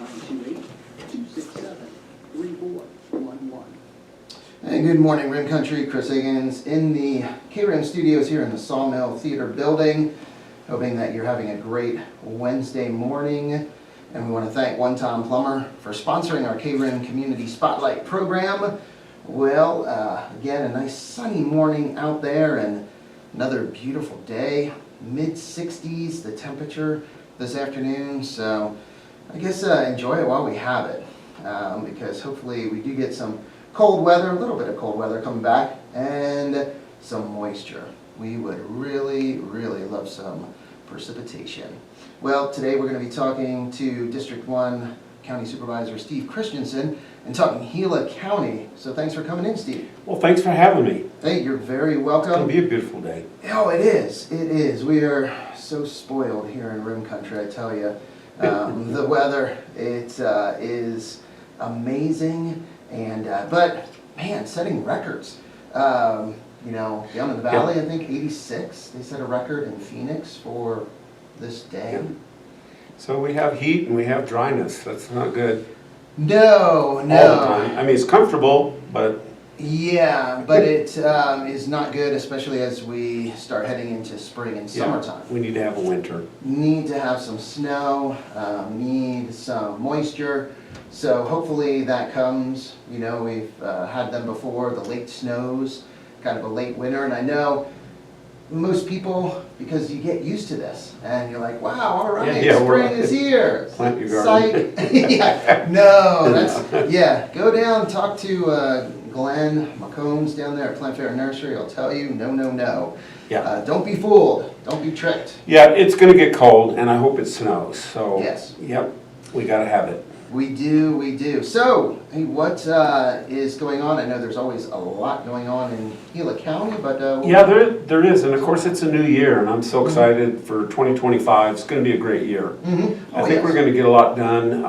928-267-3411. Hey, good morning, Rim Country. Chris Higgins in the KRIM studios here in the Sawmill Theater building. Hoping that you're having a great Wednesday morning. And we want to thank One Tom Plumber for sponsoring our KRIM Community Spotlight program. Well, again, a nice sunny morning out there and another beautiful day. Mid-60s, the temperature this afternoon. So I guess enjoy it while we have it. Because hopefully we do get some cold weather, a little bit of cold weather coming back, and some moisture. We would really, really love some precipitation. Well, today we're going to be talking to District 1 County Supervisor Steve Christensen and talking Gila County. So thanks for coming in, Steve. Well, thanks for having me. Hey, you're very welcome. It's going to be a beautiful day. Oh, it is. It is. We are so spoiled here in Rim Country, I tell you. The weather, it is amazing. And but man, setting records. You know, down in the valley, I think 86. They set a record in Phoenix for this day. Yeah. So we have heat and we have dryness. That's not good. No, All the time. no. I mean, it's comfortable, but Yeah, but it is not good, especially as we start heading into spring and yeah, summertime. we need to have a winter. Need to have some snow, need some moisture. So hopefully that comes. You know, we've had them before, the late snows, kind of a late winter. And I know most people, because you get used to this, and you're like, wow, all right, Yeah, spring is here. Plant your garden. Psych. Yeah, no, that's, yeah, go down, talk to Glenn McCombs down there at Plant Fair Nursery. He'll tell you, no, no, no. Yeah. Don't be fooled. Don't be tricked. Yeah, it's going to get cold, and I hope it snows. So, Yes. Yep, we got to have it. We do, we do. So, hey, what is going on? I know there's always a lot going on in Gila County, but... Yeah, there is, and of course it's a new year, and I'm so excited for 2025. It's going to be a great year. Mm-hmm. I think we're going to get a lot done.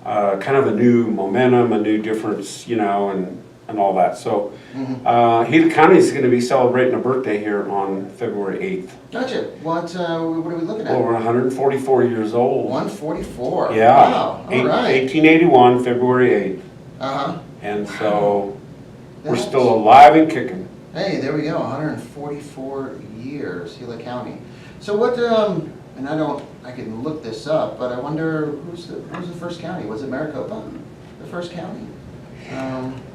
Kind of a new momentum, a new difference, you know, and all that. So, Gila County is going to be celebrating a birthday here on February 8th. Gotcha. What are we looking at? Well, we're 144 years old. 144. Yeah. Wow. All right. 1881, February 8th. Uh-huh. And so we're That's- still alive and kicking. Hey, there we go. 144 years, Gila County. So what? And I can look this up, but I wonder who's the first county? Was it Maricopa, the first county?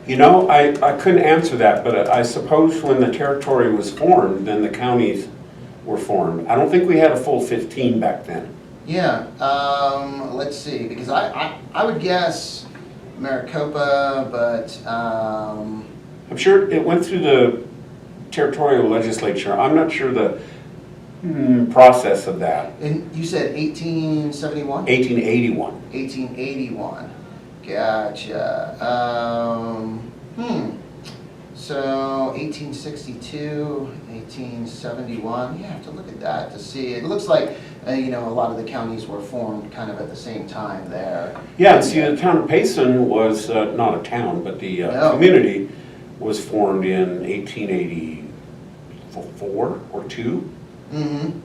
You know, I couldn't answer that, but I suppose when the territory was formed, then the counties were formed. I don't think we had a full 15 back then. Yeah. Let's see, because I would guess Maricopa, but I'm sure it went through the territorial legislature. I'm not sure the process of that. and you said 1871. 1881. 1881. Gotcha. So 1862, 1871. Yeah, I have to look at that to see. It looks like you know, a lot of the counties were formed kind of at the same time there. Yeah, and see, the town of Payson was not a town, but the community was formed in 1884 or 2. Mm-hmm.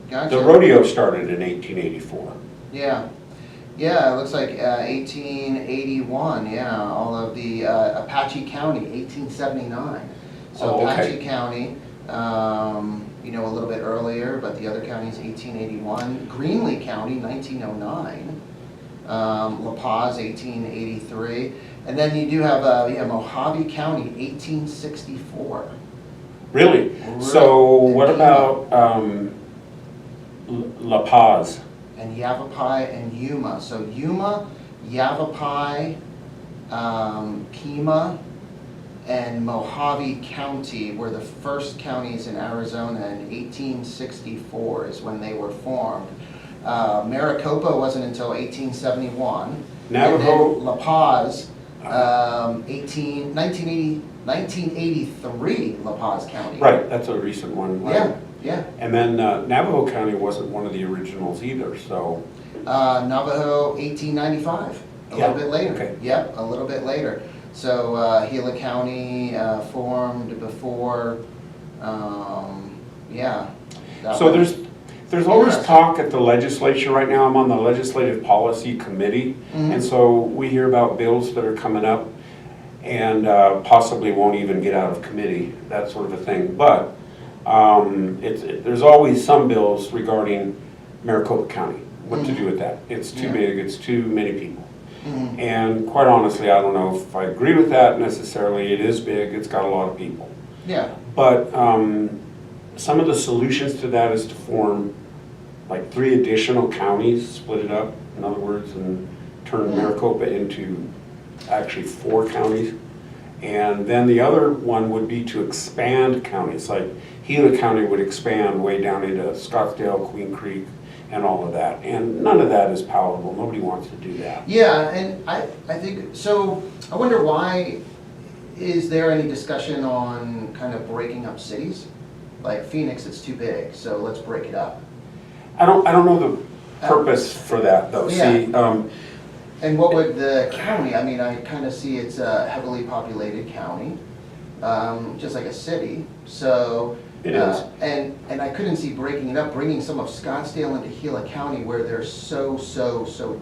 Gotcha. The rodeo started in 1884. Yeah. Yeah, it looks like 1881, yeah, all of the Apache County, 1879. So Oh, okay. Apache County, you know, a little bit earlier, but the other counties, 1881. Greenlee County, 1909. La Paz, 1883. And then you do have, Mojave County, 1864. Really? So what about La Paz? And Yavapai and Yuma. So Yuma, Yavapai, Pima, and Mojave County were the first counties in Arizona in 1864 is when they were formed. Maricopa wasn't until 1871. Navajo. And then La Paz, 1983, La Paz County. Right, that's a recent one. Right? Yeah, yeah. And then Navajo County wasn't one of the originals either, so. Navajo, 1895, a little bit later. Okay. Yep, a little bit later. So Gila County formed before, yeah. So There's always Interesting. talk at the legislature right now. I'm on the Legislative Policy Committee, and so we hear about bills that are coming up and possibly won't even get out of committee, that sort of a thing. But there's always some bills regarding Maricopa County, what to do with that. It's too big, it's too many people. And quite honestly, I don't know if I agree with that necessarily. It is big, it's got a lot of people. Yeah. But some of the solutions to that is to form like 3 additional counties, split it up, in other words, and turn Maricopa into actually 4 counties. And then the other one would be to expand counties, like Gila County would expand way down into Scottsdale, Queen Creek, and all of that. And none of that is palatable. Nobody wants to do that. Yeah, and I think, so I wonder why, is there any discussion on kind of breaking up cities? Like Phoenix, it's too big, so let's break it up. I don't know the purpose for that though. Yeah. See, And what would the county, I mean, I kind of see it's a heavily populated county, just like a city, so. It is. And I couldn't see breaking it up, bringing some of Scottsdale into Gila County where they're so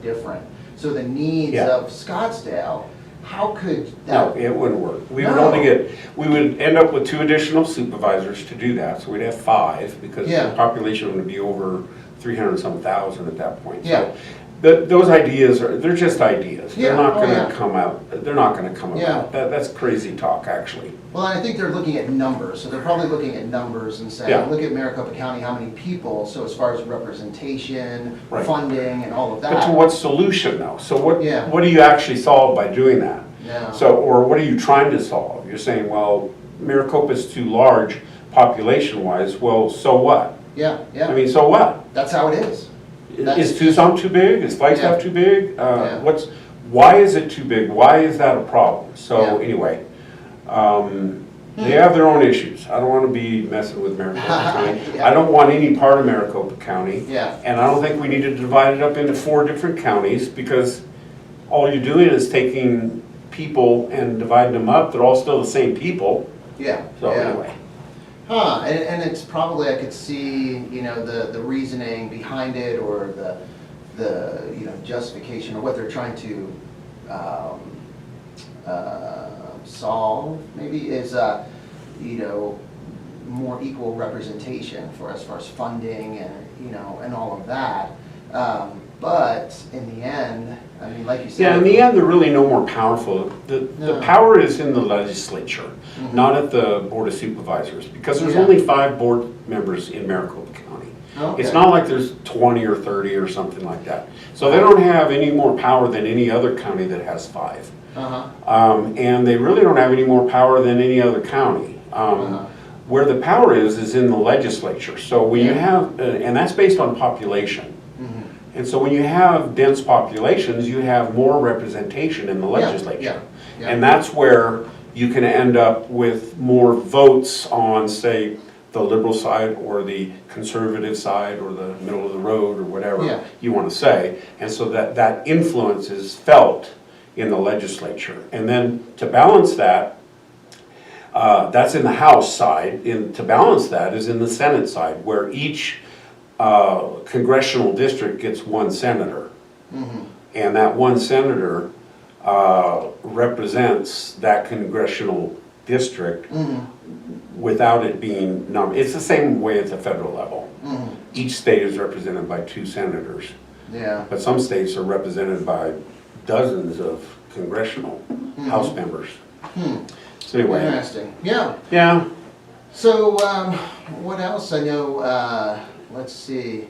different. So the needs of Scottsdale, how could no, that? it wouldn't work. We No. would only we would end up with 2 additional supervisors to do that. So we'd have 5 because Yeah. the population would be over 300-some thousand at that point. Yeah. So those ideas they're just ideas. Yeah. They're not Oh, going to yeah. come out. They're not going to come Yeah. about. That's crazy talk, actually. Well, I think they're looking at numbers, so they're probably looking at numbers and saying, Yeah. look at Maricopa County, how many people, so as far as representation, Right. funding, and all of that. But to what solution though? So Yeah. what do you actually solve by doing that? No. So, or what are you trying to solve? You're saying, well, Maricopa's too large population-wise. Well, so what? Yeah, I yeah, mean, so what? that's how it is. Is Tucson too big? Is Flagstaff Yeah. too big? Yeah. Why is it too big? Why is that a problem? So Yeah. anyway, they have their own issues. I don't want to be messing with Maricopa County. Yeah. I don't want any part of Maricopa County. Yeah. And I don't think we need to divide it up into 4 different counties because all you're doing is taking people and dividing them up. They're all still the same people. Yeah, So yeah. anyway. Huh, and it's probably, I could see, you know, the reasoning behind it, or the you know, justification, or what they're trying to solve, maybe, is, you know, more equal representation for as far as funding and, you know, and all of that. But in the end, I mean, like you said. Yeah, in the end, they're really no more powerful. The No. power is in the legislature, not at the Board of Supervisors, because there's Yeah. only 5 board members in Maricopa County. Okay. It's not like there's 20 or 30 or something like that. So they don't have any more power than any other county that has 5. Uh-huh. And they really don't have any more power than any other county. Where the power is in the legislature. So when you Yeah. have, and that's based on population. And so when you have dense populations, you have more representation in the legislature. yeah. And that's where you can end up with more votes on, say, the liberal side or the conservative side or the middle of the road or whatever Yeah. you want to say. And so that influence is felt in the legislature. And then to balance that, that's in the House side. To balance that is in the Senate side, where each congressional district gets 1 senator. And that 1 senator represents that congressional district without it being numbered. It's the same way at the federal level. Each state is represented by 2 senators. Yeah. But some states are represented by dozens of congressional House members. So anyway. Interesting. Yeah. Yeah. So, what else? I know, let's see,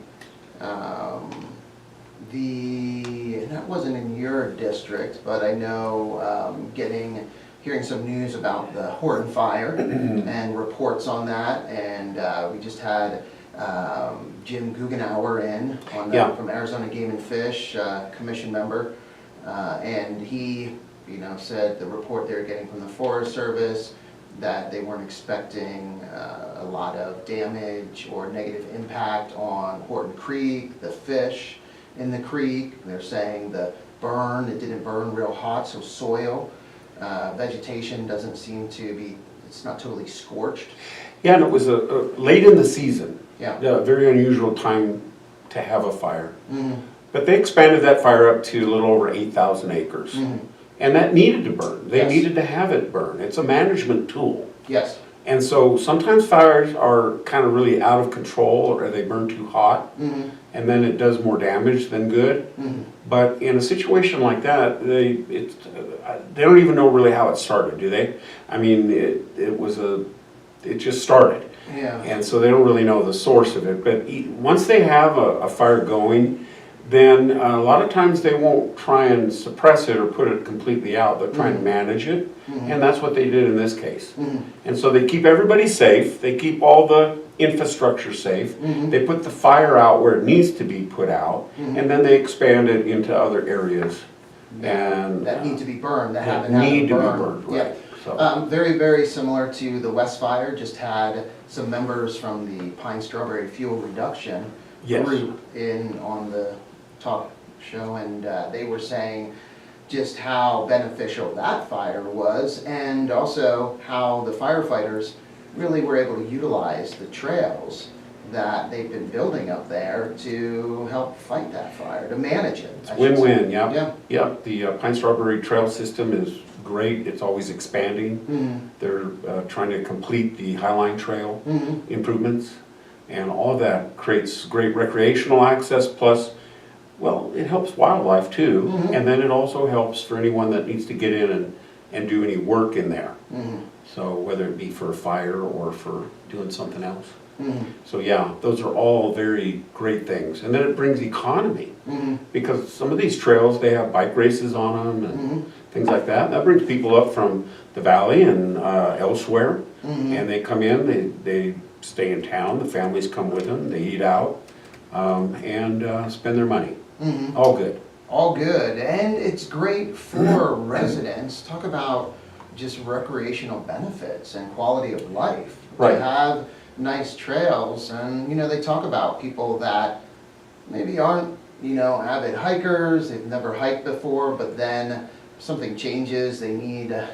that wasn't in your district, but I know, hearing some news about the Horton fire and reports on that, and we just had Jim Guggenauer in from Arizona Game and Fish, commission member, and he, you know, said the report they were getting from the Forest Service, that they weren't expecting a lot of damage or negative impact on Horton Creek, the fish in the creek. They're saying it didn't burn real hot, so soil, vegetation doesn't seem to be, it's not totally scorched. Yeah, and it was late in the season. Yeah. A very unusual time to have a fire. Mm-hmm. But they expanded that fire up to a little over 8,000 acres. Mm-hmm. And that needed to burn. They Yes. needed to have it burn. It's a management tool. Yes. And so sometimes fires are kind of really out of control, or they burn too hot, Mm-hmm. and then it does more damage than good. Mm-hmm. But in a situation like that, they don't even know really how it started, do they? I mean, it just started. Yeah. And so they don't really know the source of it. But once they have a fire going, then a lot of times they won't try and suppress it or put it completely out. They'll try and manage it. Mm-hmm. And that's what they did in this case. Mm-hmm. And so they keep everybody safe. They keep all the infrastructure safe. Mm-hmm. They put the fire out where it needs to be put out. Mm-hmm. And then they expand it into other areas. And that need to be burned, that that haven't need to be burned. burned, Yeah. right. So, Very, very similar to the West Fire, just had some members from the Pine Strawberry Fuel Reduction Yes. group in on the talk show, and they were saying just how beneficial that fire was, and also how the firefighters really were able to utilize the trails that they've been building up there to help fight that fire, to manage it. I should say. win-win, yeah. Yeah. Yep, the Pine Strawberry Trail system is great. It's always expanding. Mhm. They're trying to complete the Highline Trail Mhm. improvements, and all of that creates great recreational access, plus, well, it helps wildlife too, Mhm. and then it also helps for anyone that needs to get in and do any work in there. Mhm. So whether it be for a fire or for doing something else. Mhm. So yeah, those are all very great things. And then it brings economy, Mhm. because some of these trails, they have bike races on them and Mhm. things like that. That brings people up from the valley and elsewhere, Mhm. and they come in, they stay in town, the families come with them, they eat out, and spend their money. Mhm. All good. All good, and it's great for residents. Talk about just recreational benefits and quality of life. Right. To have nice trails, and they talk about people that maybe aren't, avid hikers, they've never hiked before, but then something changes, they need, a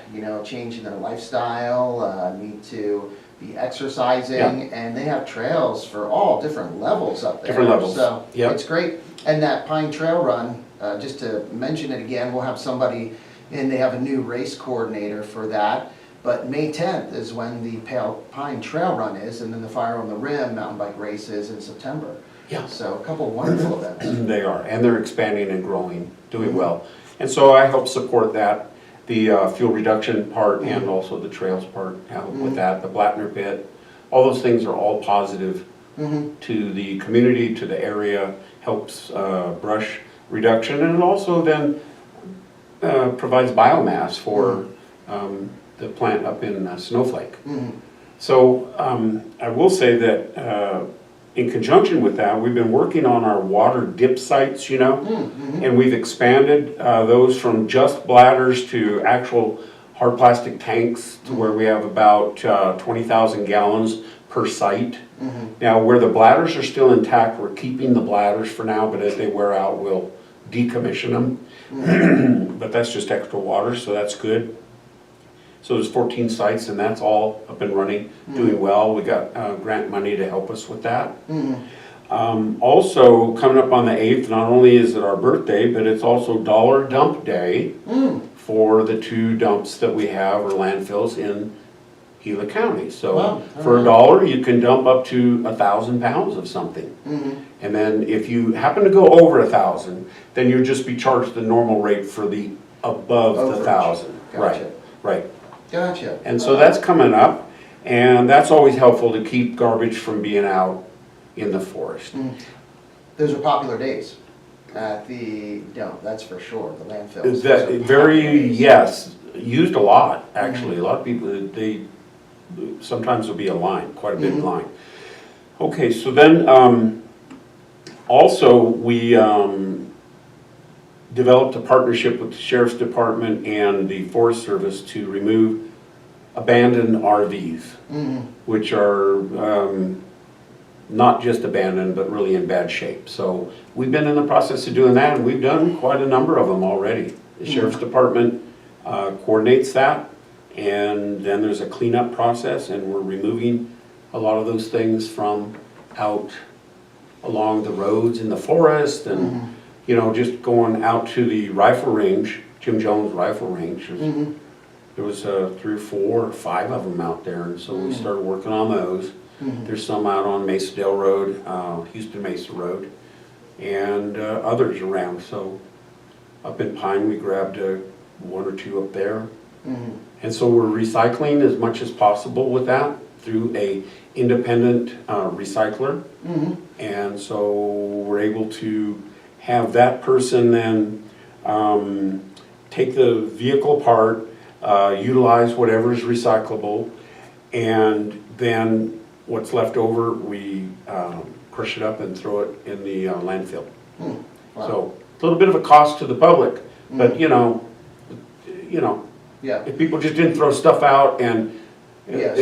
change in their lifestyle, need to be exercising, and they have trails for all different levels up there. Different levels, So, yep. it's great. And that Pine Trail Run, just to mention it again, we'll have somebody, and they have a new race coordinator for that. But May 10th is when the Pine Trail Run is, and then the Fire on the Rim mountain bike race is in September. Yeah. So a couple wonderful events. They are, and they're expanding and growing, doing well. And so I help support that, the fuel reduction part and also the trails part, help with that, the Blattner pit. All those things are all positive Mhm. to the community, to the area, helps brush reduction, and it also then provides biomass for the plant up in Snowflake. Mhm. So I will say that in conjunction with that, we've been working on our water dip sites, Mhm. and we've expanded those from just bladders to actual hard plastic tanks to where we have about 20,000 gallons per site. Mhm. Now, where the bladders are still intact, we're keeping the bladders for now, but as they wear out, we'll decommission them. But that's just extra water, so that's good. So there's 14 sites, and that's all up and running, doing well. We got grant money to help us with that. Mhm. Also, coming up on the 8th, not only is it our birthday, but it's also Dollar Dump Day Mm. for the 2 dumps that we have, or landfills, in Gila County. So Wow, for alright. $1, you can dump up to 1,000 pounds of something. Mhm. And then if you happen to go over 1,000, then you'll just be charged the normal rate for the above the Overage. 1,000. Gotcha. Right. Gotcha. And so that's coming up, and that's always helpful to keep garbage from being out in the forest. Those are popular days at the dump, that's for sure, the landfills. That, Those are very, popular days. yes, used a lot, actually. A lot of people, sometimes there'll be a line, quite a big line. Okay, so then, also, we developed a partnership with the Sheriff's Department and the Forest Service to remove abandoned RVs, which are not just abandoned, but really in bad shape. So we've been in the process of doing that, and we've done quite a number of them already. The Sheriff's Department coordinates that, and then there's a cleanup process, and we're removing a lot of those things from out along the roads in the forest and, you know, just going out to the rifle range, Jim Jones Rifle Range. There was 3 or 4 or 5 of them out there, and so we started working on those. There's some out on Mesa Dale Road, Houston Mesa Road, and others around. So up in Pine, we grabbed 1 or 2 up there. And so we're recycling as much as possible with that through a independent recycler. And so we're able to have that person then take the vehicle apart, utilize whatever is recyclable, and then what's left over, we crush it up and throw it in the landfill. Wow. So a little bit of a cost to the public, but you know, Yeah. if people just didn't throw stuff out, and Yes.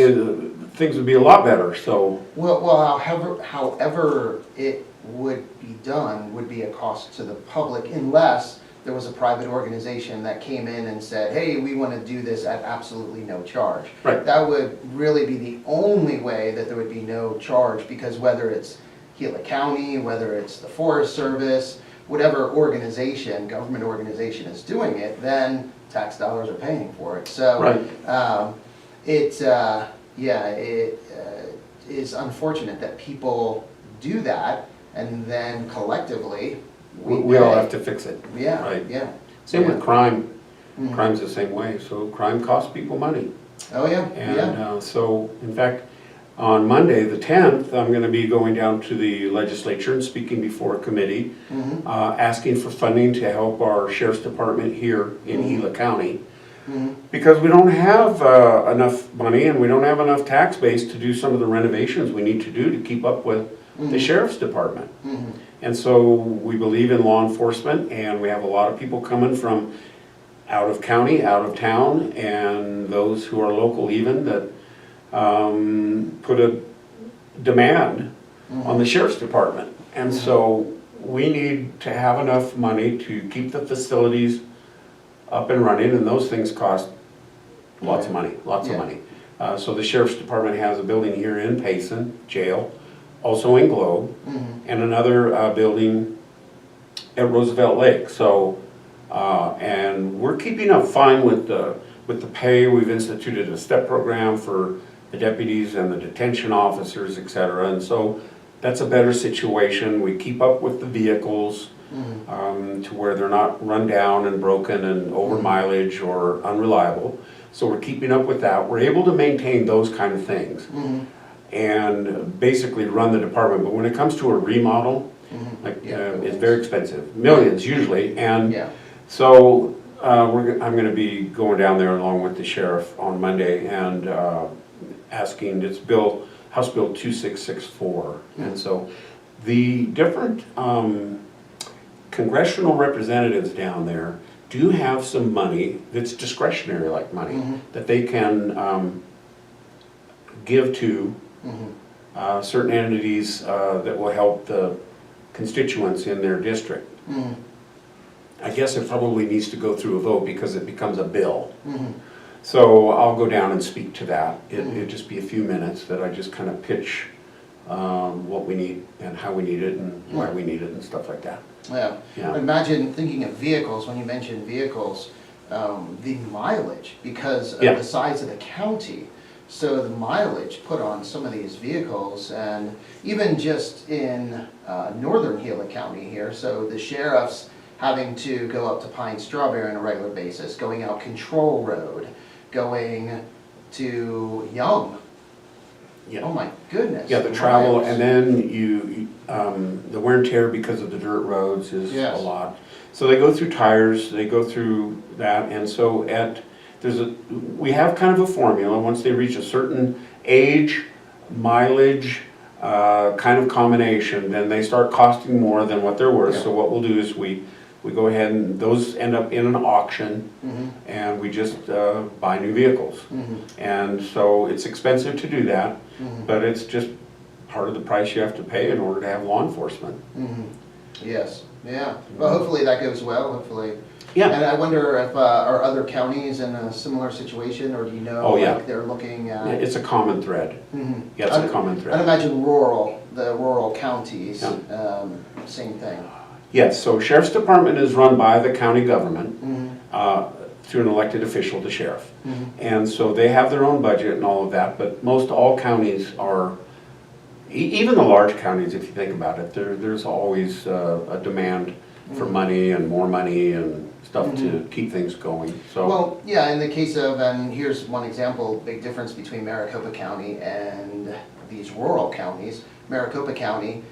things would be a lot better. So Well, however it would be done would be a cost to the public unless there was a private organization that came in and said, hey, we want to do this at absolutely no charge. Right. That would really be the only way that there would be no charge, because whether it's Gila County, whether it's the Forest Service, whatever organization, government organization is doing it, then tax dollars are paying for it. So Right. it is unfortunate that people do that, and then collectively we all have to fix it. Yeah, Right. yeah. Same with crime. Mhm. Crime's the same way. So crime costs people money. Oh, yeah, And yeah. so, in fact, on Monday, the 10th, I'm going to be going down to the legislature and speaking before a committee, asking for funding to help our sheriff's department here in Gila County. Because we don't have enough money, and we don't have enough tax base to do some of the renovations we need to do to keep up with the sheriff's department. And so we believe in law enforcement, and we have a lot of people coming from out of county, out of town, and those who are local even, that put a demand on the sheriff's department. And so we need to have enough money to keep the facilities up and running, and those things cost lots of money, lots of money. So the sheriff's department has a building here in Payson Jail, also in Globe, and another building at Roosevelt Lake. So, and we're keeping up fine with the pay. We've instituted a step program for the deputies and the detention officers, et cetera. And so that's a better situation. We keep up with the vehicles to where they're not run down and broken and over mileage or unreliable. So we're keeping up with that. We're able to maintain those kind of things and basically run the department. But when it comes to a remodel, it's very expensive, millions usually. And so I'm going to be going down there along with the sheriff on Monday and asking, it's House Bill 2664. And so the different congressional representatives down there do have some money that's discretionary, like money, that they can give to certain entities that will help the constituents in their district. I guess it probably needs to go through a vote because it becomes a bill. So I'll go down and speak to that. It'll just be a few minutes that I just kind of pitch what we need and how we need it and why we need it and stuff like that. Yeah. Imagine thinking of vehicles, when you mentioned vehicles, the mileage, because of the size of the county. So the mileage put on some of these vehicles, and even just in northern Gila County here, so the sheriff's having to go up to Pine Strawberry on a regular basis, going out Control Road, going to Young. Oh my goodness. Yeah, the travel, and then the wear and tear because of the dirt roads is a lot. So they go through tires, they go through that, and so we have kind of a formula. Once they reach a certain age, mileage, kind of combination, then they start costing more than what they're worth. So what we'll do is we go ahead and those end up in an auction, and we just buy new vehicles. And so it's expensive to do that, but it's just part of the price you have to pay in order to have law enforcement. Yes, yeah. Well, hopefully that goes well, hopefully. Yeah. And I wonder if, are other counties in a similar situation, or do you know, Oh, yeah. like, they're looking at? It's a common thread. Mhm. Yeah, it's a common thread. I'd imagine the rural counties, same thing. Yes, so Sheriff's Department is run by the county government Mhm. through an elected official, the sheriff. Mhm. And so they have their own budget and all of that, but most all counties are, even the large counties, if you think about it, there's always a demand for money and more money and stuff to keep things going, so. Well, yeah, in the case of, and here's one example, big difference between Maricopa County and these rural counties. Maricopa County,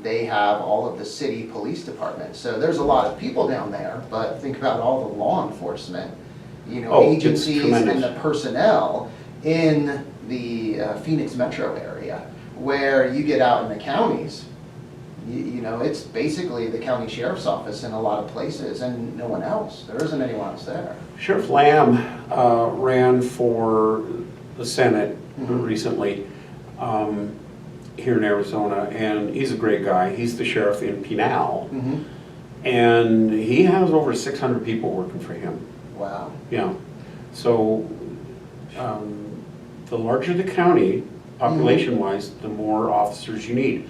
they have all of the city police departments, so there's a lot of people down there, but think about all the law enforcement, Oh, it's agencies and tremendous. the personnel in the Phoenix metro area, where you get out in the counties, it's basically the county sheriff's office in a lot of places and no one else. There isn't anyone else there. Sheriff Lamb ran for the Senate recently here in Arizona, and he's a great guy. He's the sheriff in Pinal, and he has over 600 people working for him. Wow. Yeah, so the larger the county, population-wise, the more officers you need.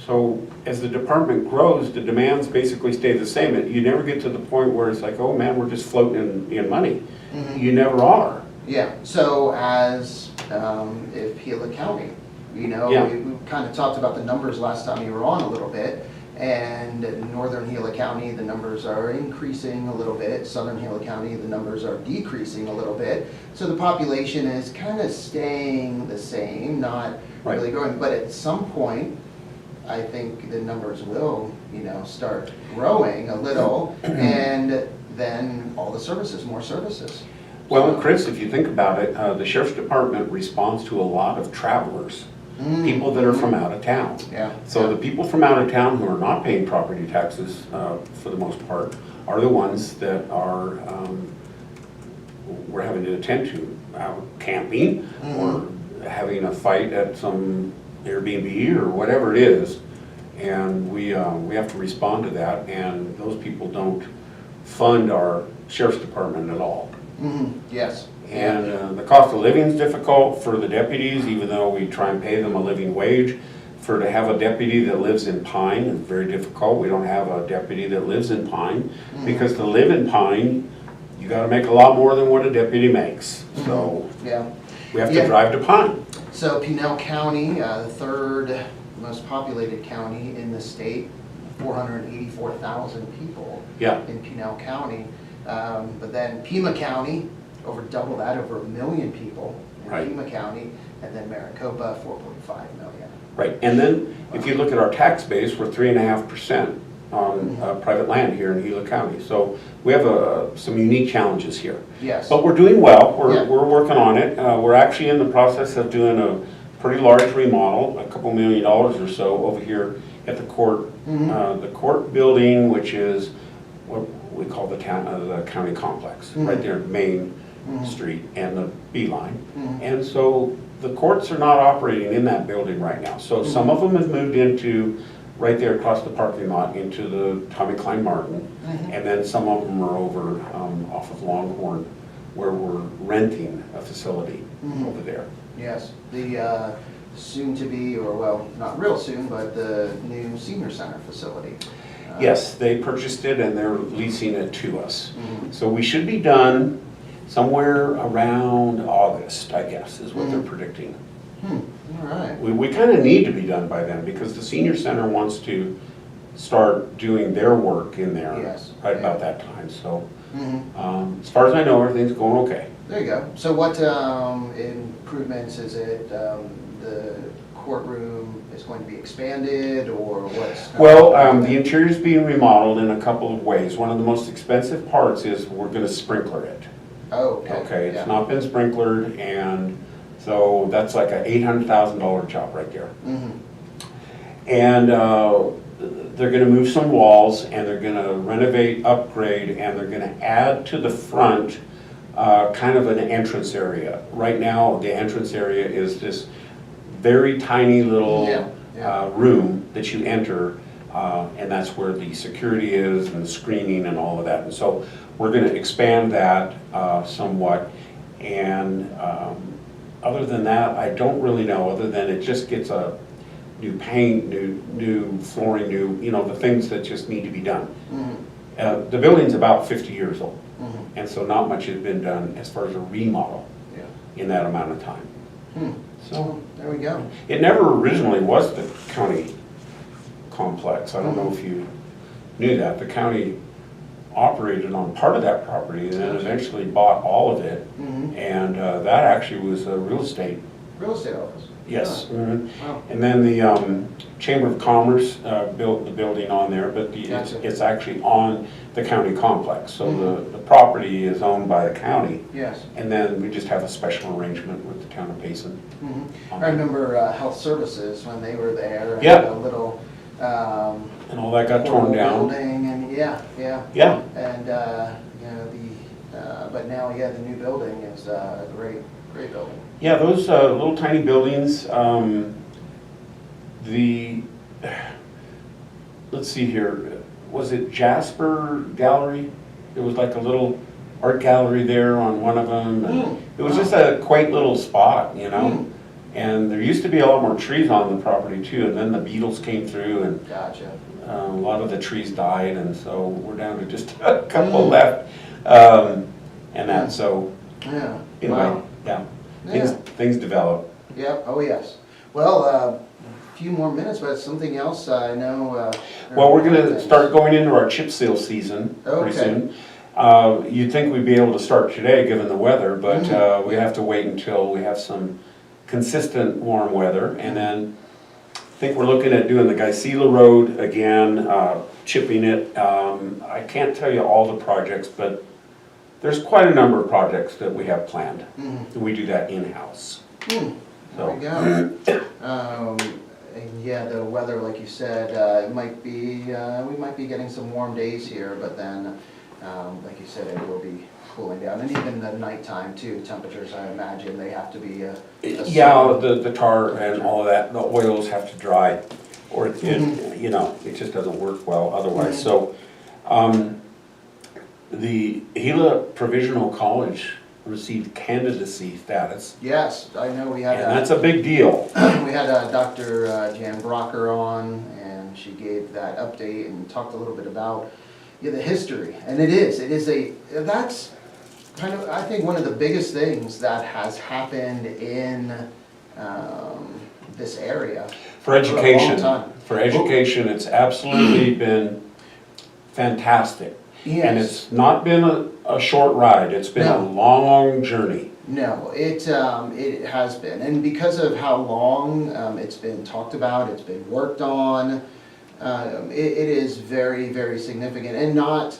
So as the department grows, the demands basically stay the same. You never get to the point where it's like, oh man, we're just floating in money. You never are. Yeah, so as if Gila County, Yeah. we kind of talked about the numbers last time you were on a little bit, and in northern Gila County, the numbers are increasing a little bit. Southern Gila County, the numbers are decreasing a little bit. So the population is kind of staying the same, not really growing, but at some point, I think the numbers will, start growing a little, and then all the services, more services. Well, and Chris, if you think about it, the Sheriff's Department responds to a lot of travelers, people that are from out of town. Yeah. So the people from out of town who are not paying property taxes, for the most part, are the ones that are, we're having to attend to, out camping, or having a fight at some Airbnb or whatever it is, and we have to respond to that, and those people don't fund our Sheriff's Department at all. Yes. And the cost of living is difficult for the deputies, even though we try and pay them a living wage. To have a deputy that lives in Pine is very difficult. We don't have a deputy that lives in Pine, because to live in Pine, you gotta make a lot more than what a deputy makes. So Yeah. we have to drive to Pine. So Pinal County, the third most populated county in the state, 484,000 people in Pinal County. But then Pima County, over double that, over 1 million people in Pima County, and then Maricopa, 4.5 million. Right, and then if you look at our tax base, we're 3.5% on private land here in Gila County. So we have some unique challenges here. Yes. But we're doing well. We're working on it. We're actually in the process of doing a pretty large remodel, a couple $1 million or so over here at the court. The court building, which is what we call the county complex, right there, Main Street and the B line. And so the courts are not operating in that building right now. So some of them have moved into right there across the parking lot into the Tommy Klein Martin, and then some of them are over off of Longhorn, where we're renting a facility over there. Yes, the soon-to-be, or well, not real soon, but the new senior center facility. Yes, they purchased it and they're leasing it to us. So we should be done somewhere around August, I guess, is what they're predicting. All right. We kind of need to be done by then, because the senior center wants to start doing their work in there right about that time. So as far as I know, everything's going okay. There you go. So what improvements is it? The courtroom is going to be expanded, or what's? Well, the interior is being remodeled in a couple of ways. One of the most expensive parts is we're going to sprinkler it. Oh, okay. Okay, it's not been sprinklered, and so that's like an $800,000 job right there. And they're going to move some walls, and they're going to renovate, upgrade, and they're going to add to the front kind of an entrance area. Right now, the entrance area is this very tiny little room that you enter. And that's where the security is and the screening and all of that. And so we're going to expand that somewhat. And other than that, I don't really know, other than it just gets a new paint, new flooring, the things that just need to be done. The building's about 50 years old. And so not much has been done as far as a remodel in that amount of time. So there we go. it never originally was the county complex. I don't know if you knew that. The county operated on part of that property and then eventually bought all of it. And that actually was a real estate office. Yes. Wow. And then the Chamber of Commerce built the building on there, but it's actually on the county complex. So the property is owned by the county. Yes. And then we just have a special arrangement with the town of Payson. I remember Health Services when they were there. Yeah. A little. And all that got torn down. Building and yeah. And but now the new building is a great building. Yeah, those little tiny buildings, let's see here, was it Jasper Gallery? It was like a little art gallery there on one of them. And it was just a quaint little spot, And there used to be a lot more trees on the property too, and then the beetles came through and a lot of the trees died, and so we're down to just a couple left. And that, so anyway, things develop. Yep. Oh yes. Well, a few more minutes, but something else I know. Well, we're going to start going into our chip seal season pretty soon. You'd think we'd be able to start today given the weather, but we have to wait until we have some consistent warm weather. And then I think we're looking at doing the Gila Road again, chipping it. I can't tell you all the projects, but there's quite a number of projects that we have planned. And we do that in-house. There we go. And the weather, like you said, it might be we might be getting some warm days here, but then, like you said, it will be cooling down, and even the nighttime too. Temperatures, I imagine, they have to be. The tar and all of that, the oils have to dry, or it just doesn't work well otherwise. So, the Gila Provisional College received candidacy status. Yes, I know we had. And that's a big deal. We had Dr. Jan Brocker on, and she gave that update and talked a little bit about the history. And that's kind of, I think, one of the biggest things that has happened in this area. For education, it's absolutely been fantastic. Yes. And it's not been a short ride, it's been a long journey. No, it has been, and because of how long it's been talked about, it's been worked on, it is very, very significant, and that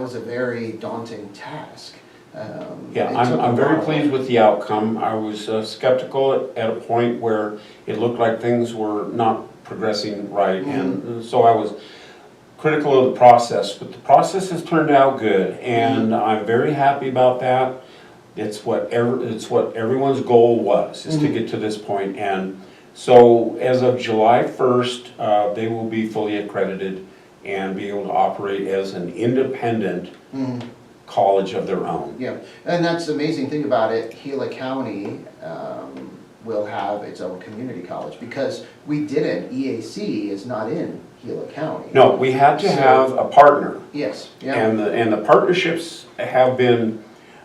was a very daunting task. I'm very pleased with the outcome. I was skeptical at a point where it looked like things were not progressing right, and so I was critical of the process, but the process has turned out good, and I'm very happy about that. It's what everyone's goal was, is to get to this point. And so as of July 1st, they will be fully accredited and be able to operate as an independent college of their own. Yeah, and that's the amazing thing about it. Gila County will have its own community college, because we didn't. EAC is not in Gila County. No, we had to have a partner. Yes. Yeah. And the partnerships have been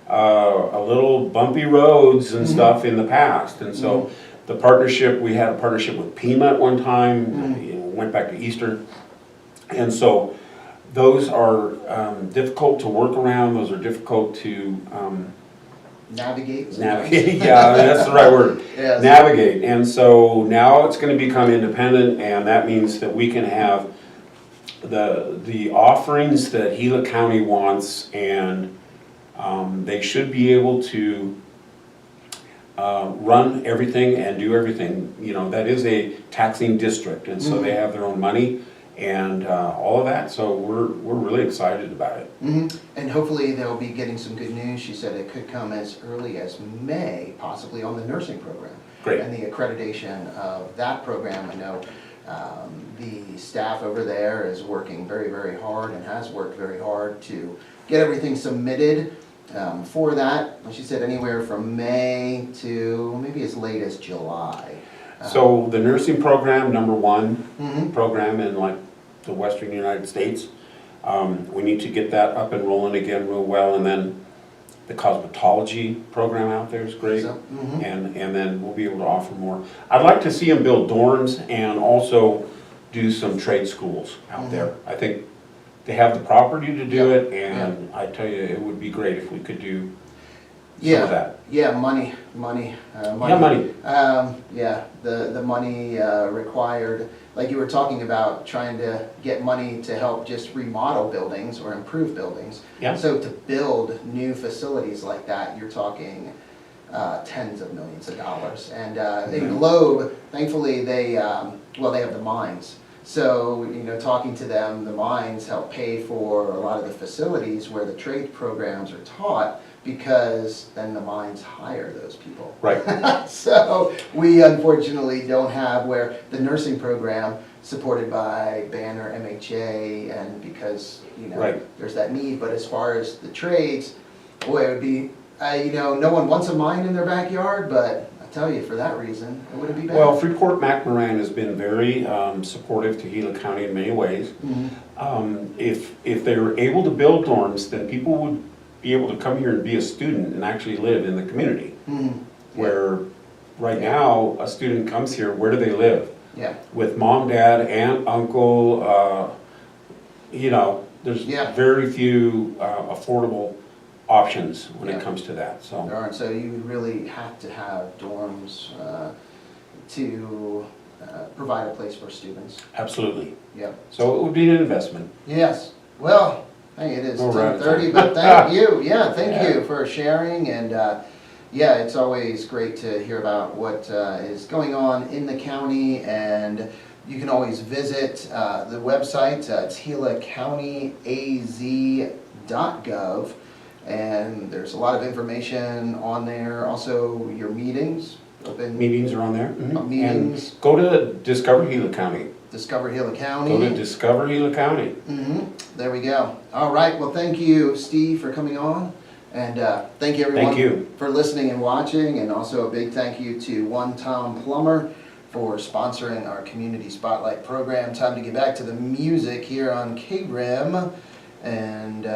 a little bumpy roads and stuff in the past. And so the partnership, we had a partnership with Pima at one time, went back to Eastern. And so those are difficult to work around, those are difficult to Navigate, yeah, that's the right word. Yes. Navigate. And so now it's going to become independent, and that means that we can have the offerings that Gila County wants, and they should be able to run everything and do everything. That is a taxing district, and so they have their own money and all of that, so we're really excited about it. And hopefully they'll be getting some good news. She said it could come as early as May, possibly, on the nursing program. Great. And the accreditation of that program. I know The staff over there is working very, very hard and has worked very hard to get everything submitted for that. Like she said, anywhere from May to maybe as late as July. So the nursing program, number one Mhm. program in like the western United States, we need to get that up and rolling again real well, and then the cosmetology program out there is great, So, mhm. and then we'll be able to offer more. I'd like to see them build dorms and also do some trade schools out there. I think they have the property to do Yeah, it, and I tell you, it would be great if we could do some Yeah, of that. yeah, money. Yeah, money. Yeah, the money required, like you were talking about, trying to get money to help just remodel buildings or improve buildings. Yeah. So to build new facilities like that, you're talking tens of millions of dollars. And in Globe, thankfully, they have the mines. So, talking to them, the mines help pay for a lot of the facilities where the trade programs are taught, because then the mines hire those people. Right. So we unfortunately don't have where the nursing program supported by Banner, MHA, and because, Right. there's that need. But as far as the trades, boy, it would be, no one wants a mine in their backyard, but I tell you, for that reason, it wouldn't be bad. Well, Freeport-McMoran has been very supportive to Gila County in many ways. If they were able to build dorms, then people would be able to come here and be a student and actually live in the community. Where right now, a student comes here, where do they live? Yeah. With mom, dad, aunt, uncle, there's very few affordable options when it comes to that, so. There aren't, so you really have to have dorms to provide a place for students. Absolutely. Yep. So it would be an investment. Yes. Well, hey, it is We're right at 10:30, time. but thank you. Yeah, thank Yeah. you for sharing. And yeah, it's always great to hear about what is going on in the county. And you can always visit the website. It's gilacountyaz.gov. And there's a lot of information on there. Also, your meetings, open Meetings are on there. meetings, And go to Discover Gila County. Discover Gila County. Go to Discover Gila County. There we go. All right. Well, thank you, Steve, for coming on. And thank you, everyone, Thank you. for listening and watching. And also a big thank you to One Tom Plumber for sponsoring our Community Spotlight program. Time to get back to the music here on KRIM. And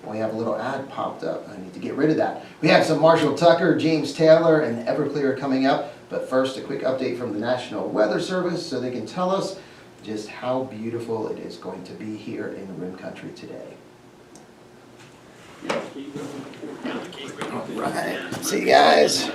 we have a little ad popped up. I need to get rid of that. We have some Marshall Tucker, James Taylor, and Everclear coming up. But first, a quick update from the National Weather Service so they can tell us just how beautiful it is going to be here in Rim Country today. All right. See you guys.